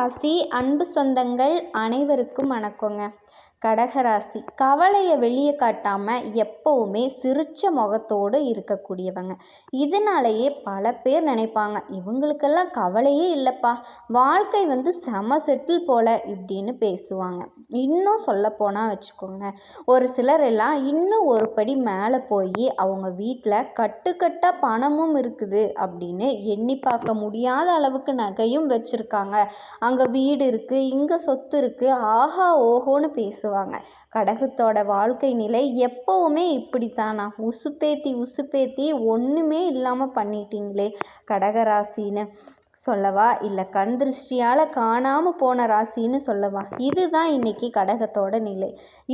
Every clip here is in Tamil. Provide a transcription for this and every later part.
கடகராசி அன்பு சொந்தங்கள் அனைவருக்கும் வணக்கங்க. கடகராசி கவலையை வெளியே காட்டாமல் எப்போவுமே சிரிச்ச முகத்தோடு இருக்கக்கூடியவங்க. இதனாலேயே பல பேர் நினைப்பாங்க, இவங்களுக்கெல்லாம் கவலையே இல்லைப்பா, வாழ்க்கை செம செட்டில் போல இப்படின்னு பேசுவாங்க. இன்னும் சொல்லப்போனால் வச்சுக்கோங்க, ஒரு சிலர் எல்லாம் இன்னும் ஒரு படி மேலே போய் அவங்க வீட்டில் கட்டுக்கட்டாக பணமும் இருக்குது அப்படின்னு எண்ணி பார்க்க முடியாத அளவுக்கு நகையும் வச்சுருக்காங்க. அங்கே வீடு இருக்குது, இங்கே சொத்து இருக்குது, ஆஹா ஓஹோன்னு பேசுவாங்க. கடகத்தோட வாழ்க்கை நிலை எப்பவுமே இப்படித்தானா? உசுப்பேத்தி ஒன்றுமே இல்லாமல் பண்ணிட்டீங்களே கடகராசின்னு சொல்லவா, இல்லை கண் திருஷ்டியால் காணாமல் போன ராசின்னு சொல்லவா? இதுதான் இன்னைக்கு கடகத்தோட நிலை.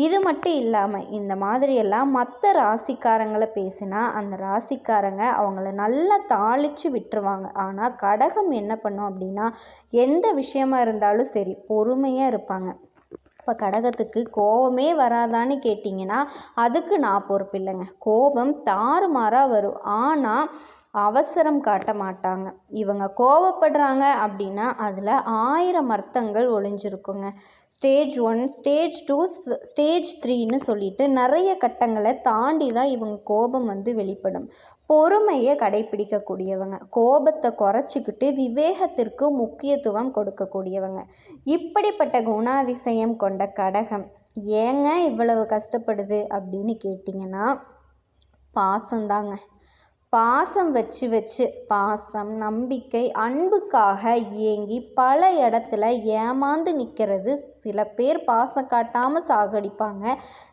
இது மட்டும் இல்லாமல் இந்த மாதிரியெல்லாம் மற்ற ராசிக்காரங்களை பேசினா அந்த ராசிக்காரங்க அவங்கள நல்லா தாளித்து விட்டுருவாங்க. ஆனால் கடகம் என்ன பண்ணும் அப்படின்னா, எந்த விஷயமா இருந்தாலும் சரி பொறுமையாக இருப்பாங்க. இப்போ கடகத்துக்கு கோபமே வராதான்னு கேட்டிங்கன்னா அதுக்கு நான் பொறுப்பு இல்லைங்க. கோபம் தாறுமாறாக வரும், ஆனால் அவசரம் காட்ட மாட்டாங்க. இவங்க கோவப்படுறாங்க அப்படின்னா அதில் 1000 அர்த்தங்கள் ஒளிஞ்சிருக்குங்க. ஸ்டேஜ் 1, ஸ்டேஜ் 2, ஸ்டேஜ் 3ன்னு சொல்லிட்டு நிறைய கட்டங்களை தாண்டி தான் இவங்க கோபம் வெளிப்படும். பொறுமையை கடைப்பிடிக்கக்கூடியவங்க, கோபத்தை குறைச்சிக்கிட்டு விவேகத்திற்கு முக்கியத்துவம் கொடுக்கக்கூடியவங்க. இப்படிப்பட்ட குணாதிசயம் கொண்ட கடகம் ஏங்க இவ்வளவு கஷ்டப்படுது அப்படின்னு கேட்டிங்கன்னா பாசந்தாங்க. பாசம் வச்சு பாசம், நம்பிக்கை, அன்புக்காக ஏங்கி பல இடத்துல ஏமாந்து நிற்கிறது. சில பேர் பாசம் காட்டாமல் சாகடிப்பாங்க,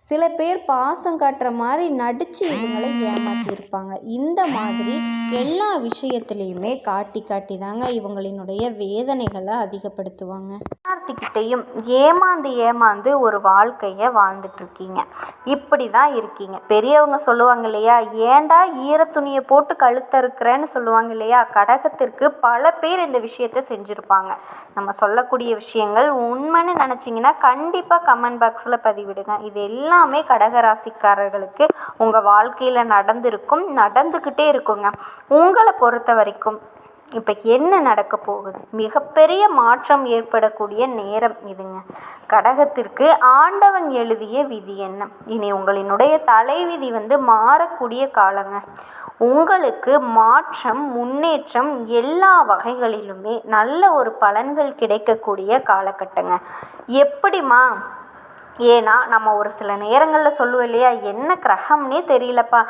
சில பேர் பாசம் காட்டுற மாதிரி நடித்து இவங்களை ஏமாற்றிருப்பாங்க. இந்த மாதிரி எல்லா விஷயத்துலேயுமே காட்டி தாங்க இவங்களினுடைய வேதனைகளை அதிகப்படுத்துவாங்க. எல்லார்த்திக்கிட்டையும் ஏமாந்து ஒரு வாழ்க்கையை வாழ்ந்துட்டுருக்கீங்க. இப்படி தான் இருக்கீங்க. பெரியவங்க சொல்லுவாங்க இல்லையா, ஏண்டா ஈரத்துணியை போட்டு கழுத்தறுக்கிறேன்னு சொல்லுவாங்க இல்லையா. கடகத்திற்கு பல பேர் இந்த விஷயத்தை செஞ்சுருப்பாங்க. நம்ம சொல்லக்கூடிய விஷயங்கள் உண்மைன்னு நினச்சிங்கன்னா கண்டிப்பாக கமெண்ட் பாக்ஸில் பதிவிடுங்க. இது எல்லாமே கடகராசிக்காரர்களுக்கு உங்கள் வாழ்க்கையில் நடந்திருக்கும், நடந்துக்கிட்டே இருக்குங்க. உங்களை பொறுத்த வரைக்கும் இப்போ என்ன நடக்க போகுது? மிகப்பெரிய மாற்றம் ஏற்படக்கூடிய நேரம் இதுங்க. கடகத்திற்கு ஆண்டவன் எழுதிய விதி என்ன? இனி உங்களினுடைய தலைவிதி மாறக்கூடிய காலங்க. உங்களுக்கு மாற்றம், முன்னேற்றம் எல்லா வகைகளிலுமே நல்ல ஒரு பலன்கள் கிடைக்கக்கூடிய காலகட்டங்க. எப்படிமா? ஏன்னா நம்ம ஒரு சில நேரங்களில் சொல்லுவோம் இல்லையா, என்ன கிரகம்னே தெரியலப்பா,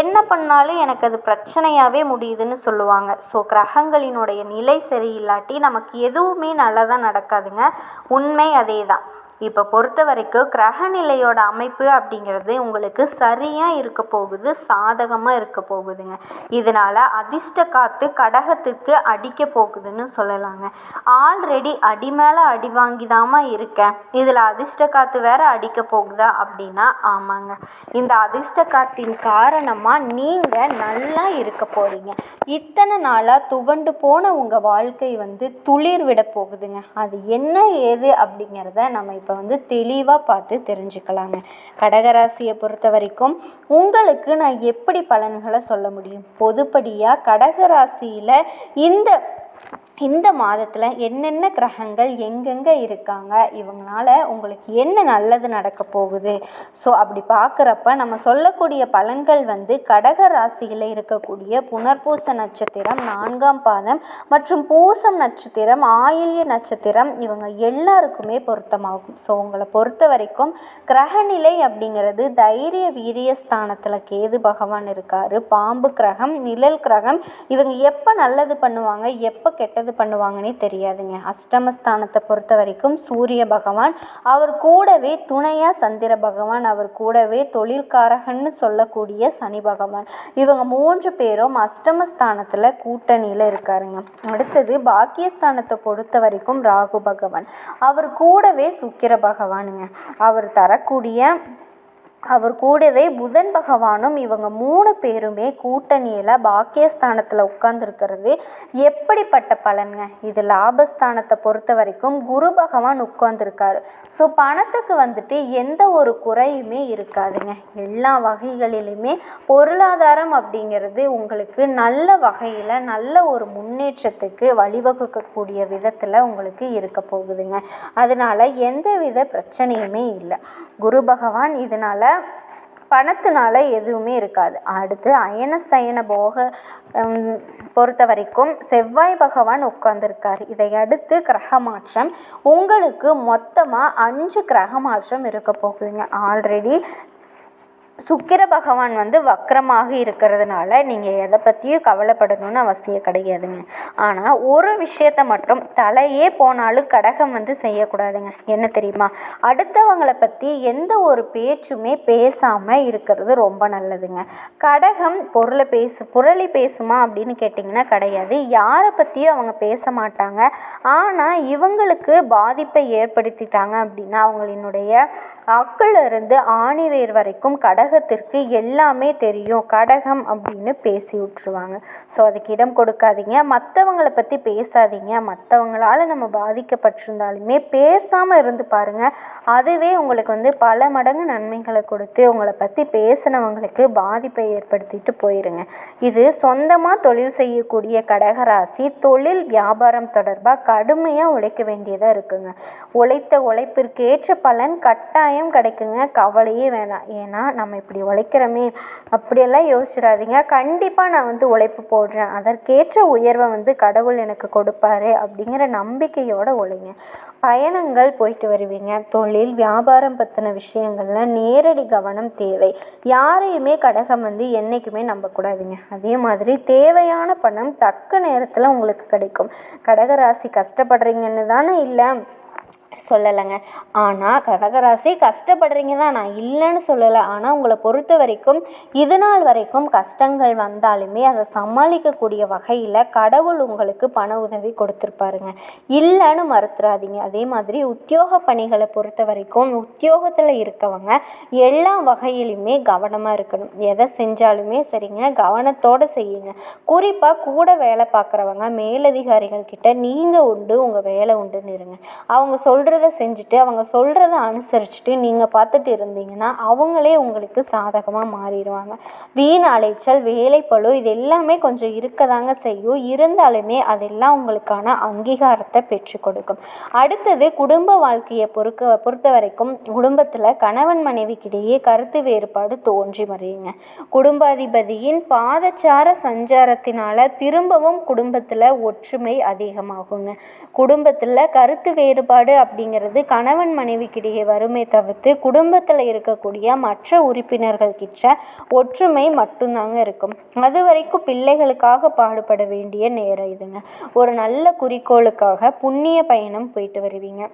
என்ன பண்ணாலும் எனக்கு அது பிரச்சனையாகவே முடியுதுன்னு சொல்லுவாங்க. ஸோ கிரகங்களினுடைய நிலை சரியில்லாட்டி நமக்கு எதுவுமே நல்லதாக நடக்காதுங்க. உண்மை அதே தான். இப்போ பொறுத்த வரைக்கும் கிரகநிலையோட அமைப்பு அப்படிங்கிறது உங்களுக்கு சரியாக இருக்க போகுது, சாதகமாக இருக்க போகுதுங்க. இதனால் அதிர்ஷ்ட காற்று கடகத்துக்கு அடிக்க போகுதுன்னு சொல்லலாங்க. ஆல்ரெடி அடி மேலே அடி வாங்கிதாமா இருக்கேன், இதில் அதிர்ஷ்ட காற்று வேற அடிக்க போகுதா அப்படின்னா ஆமாங்க. இந்த அதிர்ஷ்ட காற்றின் காரணமாக நீங்கள் நல்லா இருக்க போகிறீங்க. இத்தனை நாளாக துவண்டு போன உங்கள் வாழ்க்கை துளிர் விட போகுதுங்க. அது என்ன ஏது அப்படிங்கிறத நம்ம இப்போ தெளிவாக பார்த்து தெரிஞ்சுக்கலாங்க. கடகராசியை பொறுத்த வரைக்கும் உங்களுக்கு நான் எப்படி பலன்களை சொல்ல முடியும்? பொதுப்படியாக கடகராசியில் இந்த மாதத்தில் என்னென்ன கிரகங்கள் எங்கெங்கே இருக்காங்க, இவங்களால உங்களுக்கு என்ன நல்லது நடக்க போகுது. ஸோ அப்படி பார்க்குறப்ப நம்ம சொல்லக்கூடிய பலன்கள் கடக ராசியில் இருக்கக்கூடிய புனர்பூச நட்சத்திரம் 4ஆம் பாதம் மற்றும் பூசம் நட்சத்திரம், ஆயில்ய நட்சத்திரம் இவங்க எல்லாருக்குமே பொருத்தமாகும். ஸோ உங்களை பொறுத்த வரைக்கும் கிரகநிலை அப்படிங்கிறது தைரிய வீரிய ஸ்தானத்தில் கேது பகவான் இருக்கார். பாம்பு கிரகம், நிழல் கிரகம், இவங்க எப்போ நல்லது பண்ணுவாங்க எப்போ கெட்டது பண்ணுவாங்கன்னே தெரியாதுங்க. அஷ்டமஸ்தானத்தை பொறுத்த வரைக்கும் சூரிய பகவான், அவர் கூடவே துணையா சந்திர பகவான், அவர் கூடவே தொழில்காரகன்னு சொல்லக்கூடிய சனி பகவான், இவங்க 3 பேரும் அஷ்டமஸ்தானத்தில் கூட்டணியில் இருக்காருங்க. அடுத்தது பாக்கியஸ்தானத்தை பொறுத்த வரைக்கும் ராகு பகவான், அவர் கூடவே சுக்கிர பகவானுங்க. அவர் தரக்கூடிய அவர் கூடவே புதன் பகவானும் இவங்க 3 பேருமே கூட்டணியில் பாக்கியஸ்தானத்தில் உட்கார்ந்துருக்கிறது எப்படிப்பட்ட பலன்ங்க? இது லாபஸ்தானத்தை பொறுத்த வரைக்கும் குரு பகவான் உட்கார்ந்துருக்காரு. ஸோ பணத்துக்கு வந்துட்டு எந்த ஒரு குறையுமே இருக்காதுங்க. எல்லா வகைகளிலுமே பொருளாதாரம் அப்படிங்கிறது உங்களுக்கு நல்ல வகையில் நல்ல ஒரு முன்னேற்றத்துக்கு வழிவகுக்கக்கூடிய விதத்தில் உங்களுக்கு இருக்க போகுதுங்க. அதனால் எந்தவித பிரச்சனையுமே இல்லை. குரு பகவான் இதனால் பணத்தினால எதுவுமே இருக்காது. அடுத்து அயன சயன போக பொறுத்த வரைக்கும் செவ்வாய் பகவான் உட்கார்ந்துருக்காரு. இதை அடுத்து கிரக மாற்றம் உங்களுக்கு மொத்தமாக 5 கிரக மாற்றம் இருக்க போகுதுங்க. ஆல்ரெடி சுக்கிர பகவான் வக்ரமாக இருக்கிறதுனால நீங்கள் எதை பற்றியும் கவலைப்படணும்னு அவசியம் கிடையாதுங்க. ஆனால் ஒரு விஷயத்தை மட்டும் தலையே போனாலும் கடகம் செய்யக்கூடாதுங்க. என்ன தெரியுமா? அடுத்தவங்களை பற்றி எந்த ஒரு பேச்சுமே பேசாமல் இருக்கிறது ரொம்ப நல்லதுங்க. கடகம் புரளி பேசுமா அப்படின்னு கேட்டிங்கன்னா கிடையாது. யாரை பற்றியும் அவங்க பேச மாட்டாங்க. ஆனால் இவங்களுக்கு பாதிப்பை ஏற்படுத்திட்டாங்க அப்படின்னா அவங்களினுடைய அக்கிலிருந்து ஆணிவேர் வரைக்கும் கடகத்திற்கு எல்லாமே தெரியும் கடகம் அப்படின்னு பேசி விட்டுருவாங்க. ஸோ அதுக்கு இடம் கொடுக்காதீங்க. மற்றவங்களை பற்றி பேசாதீங்க. மற்றவங்களால் நம்ம பாதிக்கப்பட்டிருந்தாலுமே பேசாமல் இருந்து பாருங்கள். அதுவே உங்களுக்கு பல மடங்கு நன்மைகளை கொடுத்து உங்களை பற்றி பேசினவங்களுக்கு பாதிப்பை ஏற்படுத்திட்டு போயிருங்க. இது சொந்தமாக தொழில் செய்யக்கூடிய கடகராசி தொழில் வியாபாரம் தொடர்பாக கடுமையாக உழைக்க வேண்டியதாக இருக்குங்க. உழைப்பிற்கேற்ற பலன் கட்டாயம் கிடைக்குங்க. கவலையே வேணாம். ஏன்னா நம்ம இப்படி உழைக்கிறோமே அப்படியெல்லாம் யோசிச்சிடாதீங்க. கண்டிப்பாக நான் உழைப்பு போடுறேன், அதற்கேற்ற உயர்வை கடவுள் எனக்கு கொடுப்பாரு அப்படிங்கிற நம்பிக்கையோடு உழைங்க. பயணங்கள் போயிட்டு வருவீங்க. தொழில் வியாபாரம் பற்றின விஷயங்கள்ல நேரடி கவனம் தேவை. யாரையுமே கடகம் என்றைக்குமே நம்பக்கூடாதுங்க. அதே மாதிரி தேவையான பணம் தக்க நேரத்தில் உங்களுக்கு கிடைக்கும். கடகராசி கஷ்டப்படுறீங்கன்னு தானே இல்லை சொல்லலைங்க. ஆனால் கடகராசி கஷ்டப்படுறீங்க தான், நான் இல்லைன்னு சொல்லலை. ஆனால் உங்களை பொறுத்த வரைக்கும் இது நாள் வரைக்கும் கஷ்டங்கள் வந்தாலுமே அதை சமாளிக்கக்கூடிய வகையில் கடவுள் உங்களுக்கு பண உதவி கொடுத்துருப்பாருங்க. இல்லைன்னு மறுத்துறாதீங்க. அதே மாதிரி உத்தியோக பணிகளை பொறுத்த வரைக்கும் உத்தியோகத்தில் இருக்கவங்க எல்லா வகையிலுமே கவனமாக இருக்கணும். எதை செஞ்சாலுமே சரிங்க, கவனத்தோடு செய்யுங்க. குறிப்பாக கூட வேலை பார்க்குறவங்க மேலதிகாரிகள் கிட்ட நீங்கள் உண்டு உங்கள் வேலை உண்டுன்னு இருங்க. அவங்க சொல்கிறத செஞ்சுட்டு அவங்க சொல்கிறத அனுசரிச்சுட்டு நீங்கள் பார்த்துட்டு இருந்தீங்கன்னா அவங்களே உங்களுக்கு சாதகமாக மாறிடுவாங்க. வீண் அலைச்சல் வேலைப்பளு இது எல்லாமே கொஞ்சம் இருக்கதாங்க செய்யும். இருந்தாலுமே அதெல்லாம் உங்களுக்கான அங்கீகாரத்தை பெற்றுக் கொடுக்கும். அடுத்தது குடும்ப வாழ்க்கையை பொறுத்த வரைக்கும் குடும்பத்தில் கணவன் மனைவிக்கிடையே கருத்து வேறுபாடு தோன்றி மறையுங்க. குடும்பாதிபதியின் பாதச்சார சஞ்சாரத்தினால திரும்பவும் குடும்பத்தில் ஒற்றுமை அதிகமாகுங்க. குடும்பத்தில் கருத்து வேறுபாடு அப்படிங்கிறது கணவன் மனைவிக்கிடையே வறுமை தவிர்த்து குடும்பத்தில் இருக்கக்கூடிய மற்ற உறுப்பினர்கள் கிட்ட ஒற்றுமை மட்டும்தாங்க இருக்கும். அது வரைக்கும் பிள்ளைகளுக்காக பாடுபட வேண்டிய நேரம் இதுங்க. ஒரு நல்ல குறிக்கோளுக்காக புண்ணிய பயணம் போயிட்டு வருவீங்க.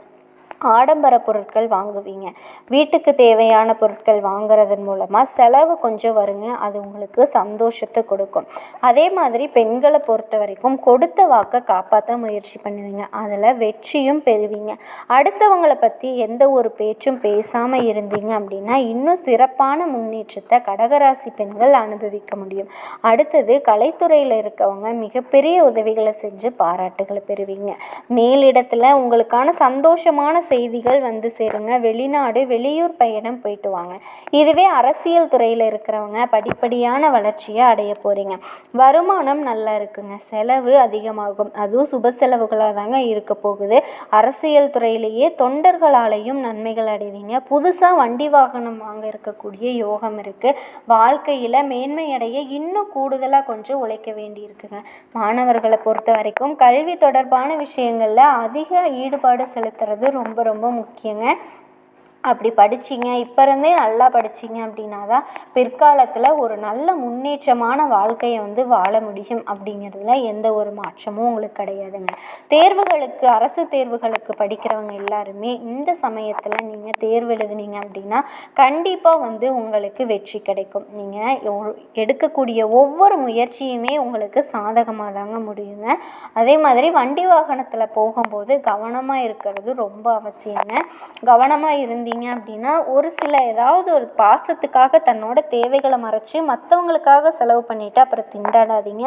ஆடம்பர பொருட்கள் வாங்குவீங்க. வீட்டுக்கு தேவையான பொருட்கள் வாங்குறதன் மூலமாக செலவு கொஞ்சம் வருங்க. அது உங்களுக்கு சந்தோஷத்தை கொடுக்கும். அதே மாதிரி பெண்களை பொறுத்த வரைக்கும் கொடுத்த வாக்கை காப்பாற்ற முயற்சி பண்ணுவீங்க. அதில் வெற்றியும் பெறுவீங்க. அடுத்தவங்களை பற்றி எந்த ஒரு பேச்சும் பேசாமல் இருந்தீங்க அப்படின்னா இன்னும் சிறப்பான முன்னேற்றத்தை கடகராசி பெண்கள் அனுபவிக்க முடியும். அடுத்தது கலைத்துறையில் இருக்கவங்க மிகப்பெரிய உதவிகளை செஞ்சு பாராட்டுகளை பெறுவீங்க. மேலிடத்தில் உங்களுக்கான சந்தோஷமான செய்திகள் சேருங்க. வெளிநாடு வெளியூர் பயணம் போயிட்டு வாங்க. இதுவே அரசியல் துறையில் இருக்கிறவங்க படிப்படியான வளர்ச்சியை அடைய போகிறீங்க. வருமானம் நல்லா இருக்குங்க. செலவு அதிகமாகும். அதுவும் சுப செலவுகளாக தாங்க இருக்க போகுது. அரசியல் துறையிலேயே தொண்டர்களாலேயும் நன்மைகள் அடைவீங்க. புதுசாக வண்டி வாகனம் வாங்க இருக்கக்கூடிய யோகம் இருக்குது. வாழ்க்கையில் மேன்மை அடைய இன்னும் கூடுதலாக கொஞ்சம் உழைக்க வேண்டி இருக்குங்க. மாணவர்களை பொறுத்த வரைக்கும் கல்வி தொடர்பான விஷயங்களில் அதிக ஈடுபாடு செலுத்துறது ரொம்ப ரொம்ப முக்கியங்க. அப்படி படிச்சிங்க இப்போ இருந்தே நல்லா படிச்சிங்க அப்படின்னா தான் பிற்காலத்தில் ஒரு நல்ல முன்னேற்றமான வாழ்க்கையை வாழ முடியும். அப்படிங்கிறதுல எந்த ஒரு மாற்றமும் உங்களுக்கு கிடையாதுங்க. தேர்வுகளுக்கு அரசு தேர்வுகளுக்கு படிக்கிறவங்க எல்லாருமே இந்த சமயத்தில் நீங்கள் தேர்வு எழுதுனீங்க அப்படின்னா கண்டிப்பாக உங்களுக்கு வெற்றி கிடைக்கும். நீங்கள் எடுக்கக்கூடிய ஒவ்வொரு முயற்சியுமே உங்களுக்கு சாதகமாக தாங்க முடியுங்க. அதே மாதிரி வண்டி வாகனத்தில் போகும்போது கவனமாக இருக்கிறது ரொம்ப அவசியங்க. கவனமாக இருந்தீங்க பார்த்தீங்க அப்படின்னா ஒரு சில ஏதாவது ஒரு பாசத்துக்காக தன்னோட தேவைகளை மறைச்சி மற்றவங்களுக்காக செலவு பண்ணிவிட்டு அப்புறம் திண்டாடாதீங்க.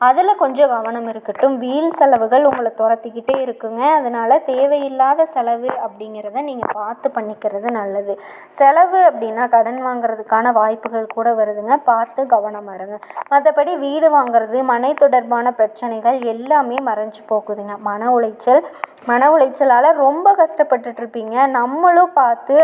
அதில் கொஞ்சம் கவனம் இருக்கட்டும். வீண் செலவுகள் உங்களை துரத்திக்கிட்டே இருக்குங்க. அதனால் தேவையில்லாத செலவு அப்படிங்கிறத நீங்கள் பார்த்து பண்ணிக்கிறது நல்லது. செலவு அப்படின்னா கடன் வாங்குறதுக்கான வாய்ப்புகள் கூட வருதுங்க. பார்த்து கவனமாக இருங்க. மற்றபடி வீடு வாங்குறது, மனை தொடர்பான பிரச்சனைகள் எல்லாமே மறைஞ்சு போகுதுங்க. மன உளைச்சலால் ரொம்ப கஷ்டப்பட்டுட்ருப்பீங்க. நம்மளும் பார்த்து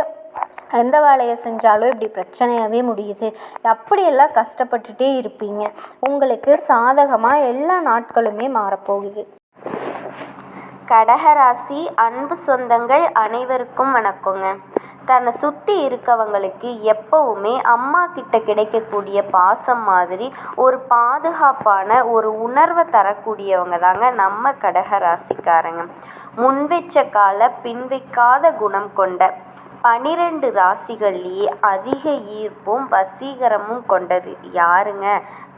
எந்த வேலையை செஞ்சாலும் இப்படி பிரச்சனையாகவே முடியுது, அப்படியெல்லாம் கஷ்டப்பட்டுட்டே இருப்பீங்க. உங்களுக்கு சாதகமாக எல்லா நாட்களுமே மாறப்போகுது. கடகராசி அன்பு சொந்தங்கள் அனைவருக்கும் வணக்கங்க. தன்னை சுற்றி இருக்கவங்களுக்கு எப்பவுமே அம்மா கிட்ட கிடைக்கக்கூடிய பாசம் மாதிரி ஒரு பாதுகாப்பான ஒரு உணர்வை தரக்கூடியவங்க தாங்க நம்ம கடகராசிக்காரங்க. முன்வெச்ச கால பின்வைக்காத குணம் கொண்ட 12 ராசிகள்லேயே அதிக ஈர்ப்பும் வசீகரமும் கொண்டது யாருங்க?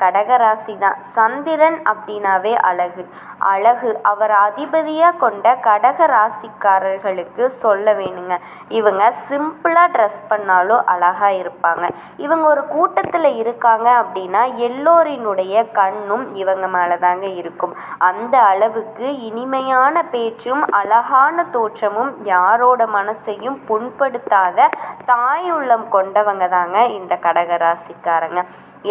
கடகராசி தான். சந்திரன் அப்படின்னாவே அழகு அவர் அதிபதியாக கொண்ட கடக ராசிக்காரர்களுக்கு சொல்ல வேணுங்க. இவங்க சிம்பிளாக ட்ரெஸ் பண்ணாலும் அழகாக இருப்பாங்க. இவங்க ஒரு கூட்டத்தில் இருக்காங்க அப்படின்னா எல்லோரினுடைய கண்ணும் இவங்க மேலே தாங்க இருக்கும். அந்த அளவுக்கு இனிமையான பேச்சும் அழகான தோற்றமும் யாரோட மனசையும் புண்படுத்தாத தாயுள்ளம் கொண்டவங்க தாங்க இந்த கடகராசிக்காரங்க.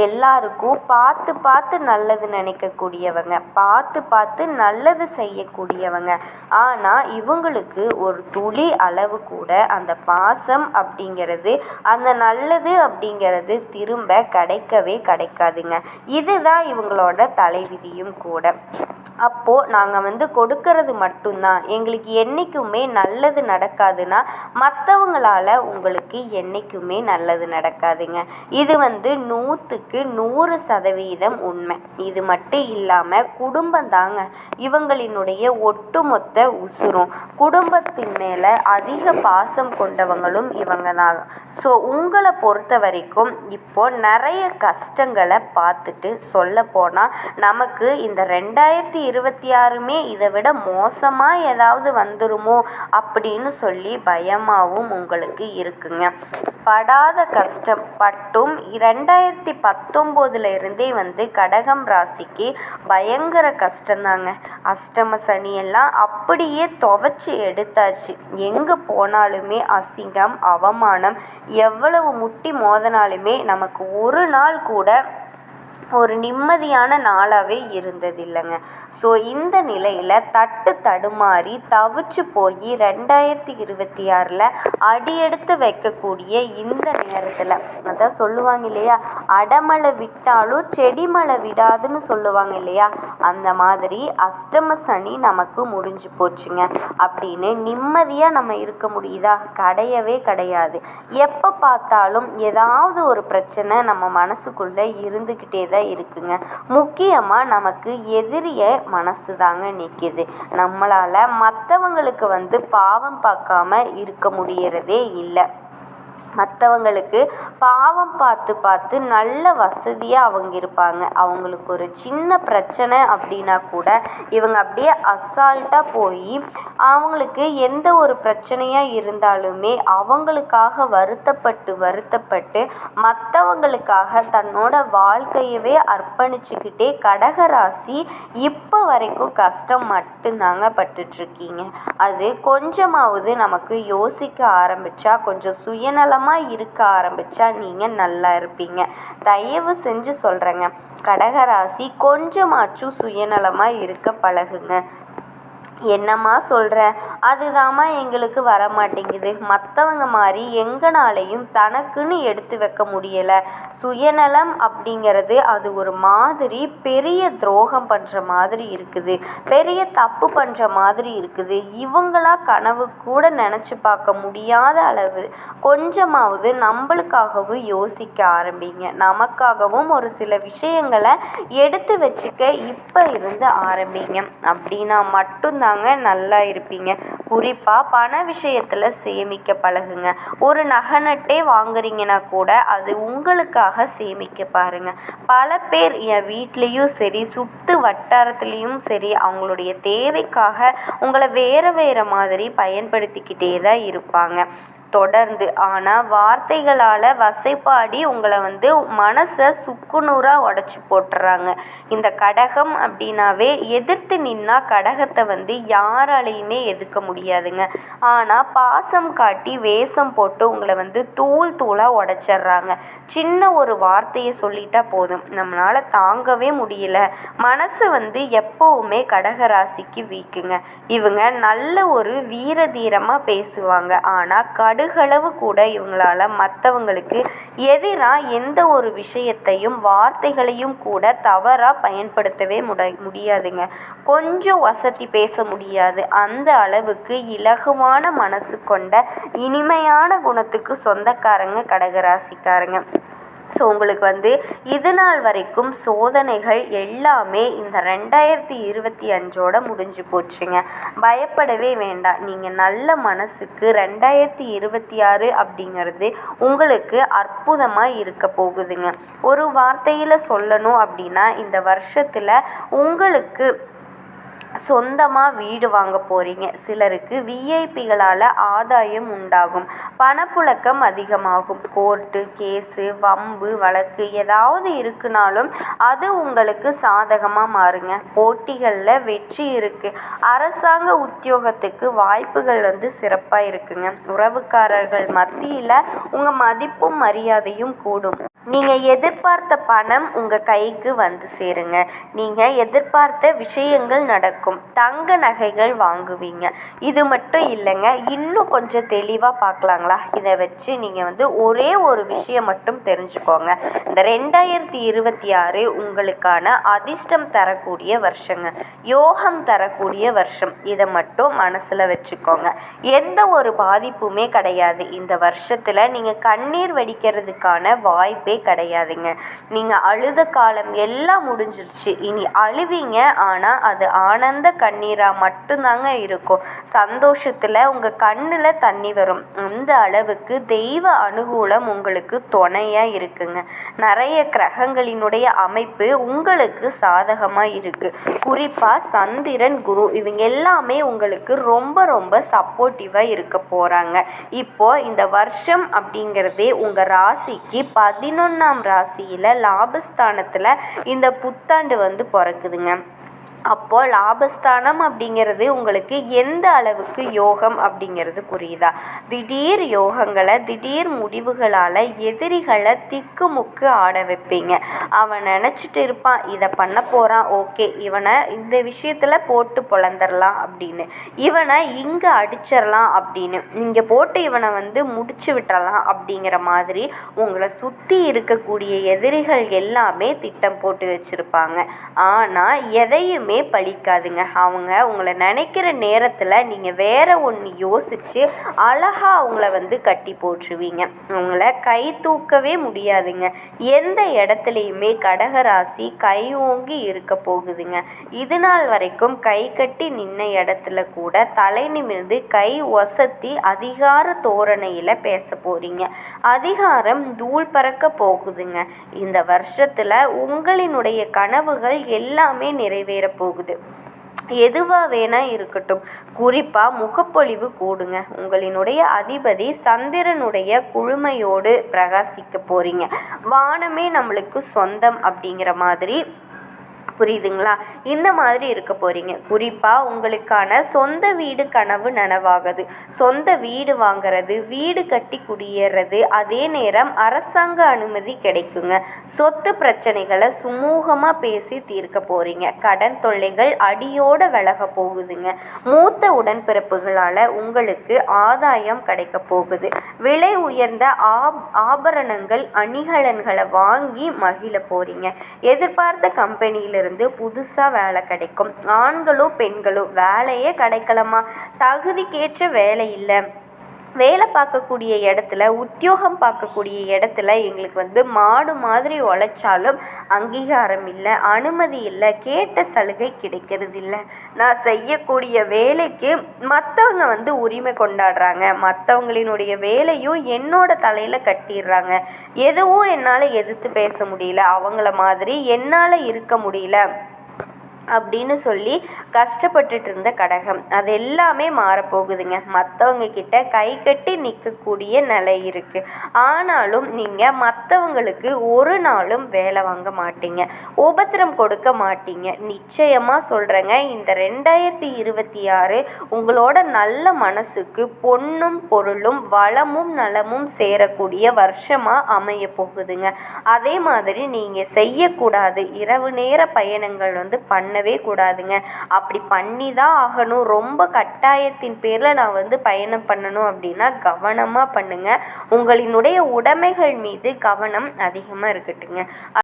எல்லாருக்கும் பார்த்து நல்லது நினைக்கக்கூடியவங்க, பார்த்து நல்லது செய்யக்கூடியவங்க. ஆனால் இவங்களுக்கு ஒரு துளி அளவு கூட அந்த பாசம் அப்படிங்கிறது, அந்த நல்லது அப்படிங்கிறது திரும்ப கிடைக்காதுங்க. இதுதான் இவங்களோட தலைவிதியும் கூட. அப்போது நாங்கள் கொடுக்கறது மட்டும்தான், எங்களுக்கு என்றைக்குமே நல்லது நடக்காதுன்னா மற்றவங்களால் உங்களுக்கு என்றைக்குமே நல்லது நடக்காதுங்க. இது 100% உண்மை. இது மட்டும் இல்லாமல் குடும்பம் தாங்க இவங்களினுடைய ஒட்டுமொத்த உசுரும். குடும்பத்தின் மேலே அதிக பாசம் கொண்டவங்களும் இவங்க தான். ஸோ உங்களை பொறுத்த வரைக்கும் இப்போ நிறைய கஷ்டங்களை பார்த்துட்டு சொல்ல போனால் நமக்கு இந்த 2026மே இதை விட மோசமாக ஏதாவது வந்துருமோ அப்படின்னு சொல்லி பயமாகவும் உங்களுக்கு இருக்குங்க. படாத கஷ்டம் பட்டும் 2019 இருந்தே கடகம் ராசிக்கு பயங்கர கஷ்டந்தாங்க. அஷ்டம சனியெல்லாம் அப்படியே துவைச்சி எடுத்தாச்சு. எங்கே போனாலுமே அசிங்கம், அவமானம், எவ்வளவு முட்டி மோதினாலுமே நமக்கு ஒரு நாள் கூட ஒரு நிம்மதியான நாளாகவே இருந்ததில்லைங்க. ஸோ இந்த நிலையில் தடுமாறி தவிச்சு போய் 2026 அடியெடுத்து வைக்கக்கூடிய இந்த நேரத்தில் அதான் சொல்லுவாங்க இல்லையா, அடமழை விட்டாலும் செடி மழை விடாதுன்னு சொல்லுவாங்க இல்லையா, அந்த மாதிரி அஷ்டம சனி நமக்கு முடிஞ்சு போச்சுங்க. அப்படின்னு நிம்மதியாக நம்ம இருக்க முடியுதா? கிடையாது. எப்போ பார்த்தாலும் ஏதாவது ஒரு பிரச்சனை நம்ம மனசுக்குள்ளே இருந்துக்கிட்டே தான் இருக்குங்க. முக்கியமாக நமக்கு எதிரிய மனசு தாங்க நிற்கிது. நம்மளால் மற்றவங்களுக்கு பாவம் பார்க்காம இருக்க முடியறதே இல்லை. மற்றவங்களுக்கு பாவம் பார்த்து நல்ல வசதியாக அவங்க இருப்பாங்க. அவங்களுக்கு ஒரு சின்ன பிரச்சனை அப்படின்னா கூட இவங்க அப்படியே அசால்ட்டாக போய் அவங்களுக்கு எந்த ஒரு பிரச்சனையாக இருந்தாலுமே அவங்களுக்காக வருத்தப்பட்டு மற்றவங்களுக்காக தன்னோட வாழ்க்கையவே அர்ப்பணிச்சுக்கிட்டே கடகராசி இப்போ வரைக்கும் கஷ்டம் மட்டும்தாங்க பட்டுட்ருக்கீங்க. அது கொஞ்சமாவது நமக்கு யோசிக்க ஆரம்பித்தா, கொஞ்சம் சுயநலம் இருக்க ஆரம்பிச்சா நீங்கள் நல்லா இருப்பீங்க. தயவு செஞ்சு சொல்கிறேங்க, கடகராசி கொஞ்சமாச்சும் சுயநலமாக இருக்க பழகுங்க. என்னம்மா சொல்கிற? அதுதாம்மா எங்களுக்கு வர மாட்டேங்குது. மற்றவங்க மாதிரி எங்கனாலையும் தனக்குன்னு எடுத்து வைக்க முடியலை. சுயநலம் அப்படிங்கிறது அது ஒரு மாதிரி பெரிய துரோகம் பண்ணுற மாதிரி இருக்குது, பெரிய தப்பு பண்ணுற மாதிரி இருக்குது. இவங்களா கனவு கூட நினச்சி பார்க்க முடியாத அளவு கொஞ்சமாவது நம்மளுக்காகவும் யோசிக்க ஆரம்பிங்க. நமக்காகவும் ஒரு சில விஷயங்களை எடுத்து வச்சுக்க இப்போ இருந்து ஆரம்பிங்க. அப்படின்னா மட்டும்தான் நல்லா இருப்பீங்க. குறிப்பாக பண விஷயத்தில் சேமிக்க பழகுங்க. ஒரு நகை நட்டே வாங்குறீங்கன்னா கூட அது உங்களுக்காக சேமிக்க பாருங்க. பல பேர் என் வீட்லேயும் சரி சுற்று வட்டாரத்துலேயும் சரி அவங்களுடைய தேவைக்காக உங்களை வேறு மாதிரி பயன்படுத்திக்கிட்டே தான் இருப்பாங்க. தொடர்ந்து. ஆனால் வார்த்தைகளால் வசைப்பாடி உங்களை வந்து மனசை சுக்குநூறாக உடச்சி போட்டுறாங்க. இந்த கடகம் அப்படின்னாவே எதிர்த்து நின்னா கடகத்தை வந்து யாராலையுமே எதிர்க்க முடியாதுங்க. ஆனால் பாசம் காட்டி வேஷம் போட்டு உங்களை வந்து தூள் தூளாக உடச்சிட்றாங்க. சின்ன ஒரு வார்த்தையை சொல்லிட்டா போதும், நம்மளால் தாங்கவே முடியல. மனசு வந்து எப்போவுமே கடகராசிக்கு வீக்குங்க. இவங்க நல்ல ஒரு வீர தீரமாக பேசுவாங்க. ஆனால் கடுகளவு கூட இவங்களால மற்றவங்களுக்கு எதிராக எந்த ஒரு விஷயத்தையும் வார்த்தைகளையும் கூட தவறாக பயன்படுத்தவே முடியாதுங்க. கொஞ்சம் வசதி பேச முடியாது. அந்த அளவுக்கு இலகுவான மனசு கொண்ட இனிமையான குணத்துக்கு சொந்தக்காரங்க கடகராசிக்காரங்க. ஸோ உங்களுக்கு வந்து இது நாள் வரைக்கும் சோதனைகள் எல்லாமே இந்த 2025 முடிஞ்சு போச்சுங்க. பயப்படவே வேண்டாம். நீங்கள் நல்ல மனசுக்கு 2026 அப்படிங்கிறது உங்களுக்கு அற்புதமாக இருக்க போகுதுங்க. ஒரு வார்த்தையில் சொல்லணும் அப்படின்னா இந்த வருஷத்தில் உங்களுக்கு சொந்தமாக வீடு வாங்க போகிறீங்க. சிலருக்கு விஐபிகளால் ஆதாயம் உண்டாகும். பணப்புழக்கம் அதிகமாகும். கோர்ட்டு கேஸு வம்பு வழக்கு ஏதாவது இருக்குனாலும் அது உங்களுக்கு சாதகமாக மாறுங்க. போட்டிகளில் வெற்றி இருக்குது. அரசாங்க உத்தியோகத்துக்கு வாய்ப்புகள் வந்து சிறப்பாக இருக்குங்க. உறவுக்காரர்கள் மத்தியில் உங்கள் மதிப்பும் மரியாதையும் கூடும். நீங்கள் எதிர்பார்த்த பணம் உங்கள் கைக்கு வந்து சேருங்க. நீங்கள் எதிர்பார்த்த விஷயங்கள் நடக்கும். தங்க நகைகள் வாங்குவீங்க. இது மட்டும் இல்லைங்க, இன்னும் கொஞ்சம் தெளிவாக பார்க்கலாங்களா? இதை வச்சு நீங்கள் வந்து ஒரே ஒரு விஷயம் மட்டும் தெரிஞ்சுக்கோங்க. இந்த 2026 உங்களுக்கான அதிர்ஷ்டம் தரக்கூடிய வருஷங்க. யோகம் தரக்கூடிய வருஷம். இதை மட்டும் மனசில் வச்சுக்கோங்க. எந்த ஒரு பாதிப்புமே கிடையாது. இந்த வருஷத்தில் நீங்கள் கண்ணீர் வடிக்கிறதுக்கான வாய்ப்பே கிடையாதுங்க. நீங்கள் அழுத காலம் எல்லாம் முடிஞ்சிருச்சு. இனி அழுவீங்க, ஆனால் அது ஆனந்த கண்ணீராக மட்டும்தாங்க இருக்கும். சந்தோஷத்தில் உங்கள் கண்ணில் தண்ணி வரும். அந்த அளவுக்கு தெய்வ அனுகூலம் உங்களுக்கு துணையாக இருக்குங்க. நிறைய கிரகங்களினுடைய அமைப்பு உங்களுக்கு சாதகமாக இருக்குது. குறிப்பாக சந்திரன் குரு இவங்க எல்லாமே உங்களுக்கு ரொம்ப ரொம்ப சப்போர்ட்டிவாக இருக்க போகிறாங்க. இப்போது இந்த வருஷம் அப்படிங்கிறதே உங்கள் ராசிக்கு 11ஆம் ராசியில் லாபஸ்தானத்தில் இந்த புத்தாண்டு வந்து பிறக்குதுங்க. அப்போது லாபஸ்தானம் அப்படிங்கிறது உங்களுக்கு எந்த அளவுக்கு யோகம் அப்படிங்கிறது புரியுதா? திடீர் யோகங்களை திடீர் முடிவுகளால் எதிரிகளை திக்குமுக்கு ஆட வைப்பீங்க. அவன் நினச்சிட்டு இருப்பான் இதை பண்ண போகிறான், ஓகே இவனை இந்த விஷயத்தில் போட்டு பொழந்துடலாம் அப்படின்னு, இவனை இங்கே அடிச்சிடலாம் அப்படின்னு, இங்கே போட்டு இவனை வந்து முடிச்சு விட்டுறலாம் அப்படிங்கிற மாதிரி உங்களை சுற்றி இருக்கக்கூடிய எதிரிகள் எல்லாமே திட்டம் போட்டு வச்சுருப்பாங்க. ஆனால் எதையுமே பழிக்காதுங்க. அவங்க உங்களை நினைக்கிற நேரத்தில் நீங்கள் வேற ஒன்று யோசித்து அழகாக அவங்கள வந்து கட்டி போட்டுருவீங்க. உங்களை கை தூக்கவே முடியாதுங்க. எந்த இடத்துலையுமே கடகராசி கை ஓங்கி இருக்க போகுதுங்க. இது நாள் வரைக்கும் கை கட்டி நின்ன இடத்துல கூட தலை நிமிர்ந்து கை ஒசத்தி அதிகார தோரணையில் பேச போறீங்க. அதிகாரம் தூள் பறக்க போகுதுங்க. இந்த வருஷத்தில் உங்களினுடைய கனவுகள் எல்லாமே நிறைவேற போகுது. எதுவாக வேணா இருக்கட்டும். குறிப்பாக முகப்பொழிவு கூடுங்க. உங்களினுடைய அதிபதி சந்திரனுடைய குழுமையோடு பிரகாசிக்க போறீங்க. வானமே நம்மளுக்கு சொந்தம் அப்படிங்கிற மாதிரி, புரியுதுங்களா? இந்த மாதிரி இருக்க போறீங்க. குறிப்பாக உங்களுக்கான சொந்த வீடு கனவு நனவாகுது. சொந்த வீடு வாங்கிறது, வீடு கட்டி குடியேறது, அதே நேரம் அரசாங்க அனுமதி கிடைக்குங்க. சொத்து பிரச்சனைகளை சுமூகமாக பேசி தீர்க்க போறீங்க. கடன் தொல்லைகள் அடியோட விலக போகுதுங்க. மூத்த உடன்பிறப்புகளால் உங்களுக்கு ஆதாயம் கிடைக்க போகுது. விலை உயர்ந்த ஆபரணங்கள் அணிகலன்களை வாங்கி மகிழ போறீங்க. எதிர்பார்த்த கம்பெனியிலிருந்து புதுசாக வேலை கிடைக்கும். ஆண்களோ பெண்களோ வேலையே கிடைக்கலமா, தகுதிக்கேற்ற வேலை இல்லை, வேலை பார்க்கக்கூடிய இடத்துல உத்தியோகம் பார்க்கக்கூடிய இடத்துல எங்களுக்கு வந்து மாடு மாதிரி உழைச்சாலும் அங்கீகாரம் இல்லை, அனுமதி இல்லை, கேட்ட சலுகை கிடைக்கிறது இல்லை, நான் செய்யக்கூடிய வேலைக்கு மற்றவங்க வந்து உரிமை கொண்டாடுறாங்க, மற்றவங்களினுடைய வேலையும் என்னோட தலையில் கட்டிடுறாங்க, எதுவும் என்னால் எதிர்த்து பேச முடியல, அவங்கள மாதிரி என்னால் இருக்க முடியல அப்படின்னு சொல்லி கஷ்டப்பட்டுட்டு இருந்த கடகம் அது எல்லாமே மாறப்போகுதுங்க. மற்றவங்க கிட்ட கை கட்டி நிற்கக்கூடிய நிலை இருக்குது. ஆனாலும் நீங்கள் மற்றவங்களுக்கு ஒரு நாளும் வேலை வாங்க மாட்டீங்க, உபத்திரம் கொடுக்க மாட்டீங்க. நிச்சயமாக சொல்கிறேங்க, இந்த 2026 உங்களோட நல்ல மனசுக்கு பொன்னும் பொருளும் வளமும் நலமும் சேரக்கூடிய வருஷமாக அமைய போகுதுங்க. அதே மாதிரி நீங்கள் செய்யக்கூடாது இரவு நேர பயணங்கள் பண்ணவே கூடாதுங்க. அப்படி பண்ணி தான் ஆகணும், ரொம்ப கட்டாயத்தின் பேரில் நான் பயணம் பண்ணணும் அப்படின்னா கவனமாக பண்ணுங்க. உங்களினுடைய உடைமைகள் மீது கவனம் அதிகமாக இருக்கட்டுங்க.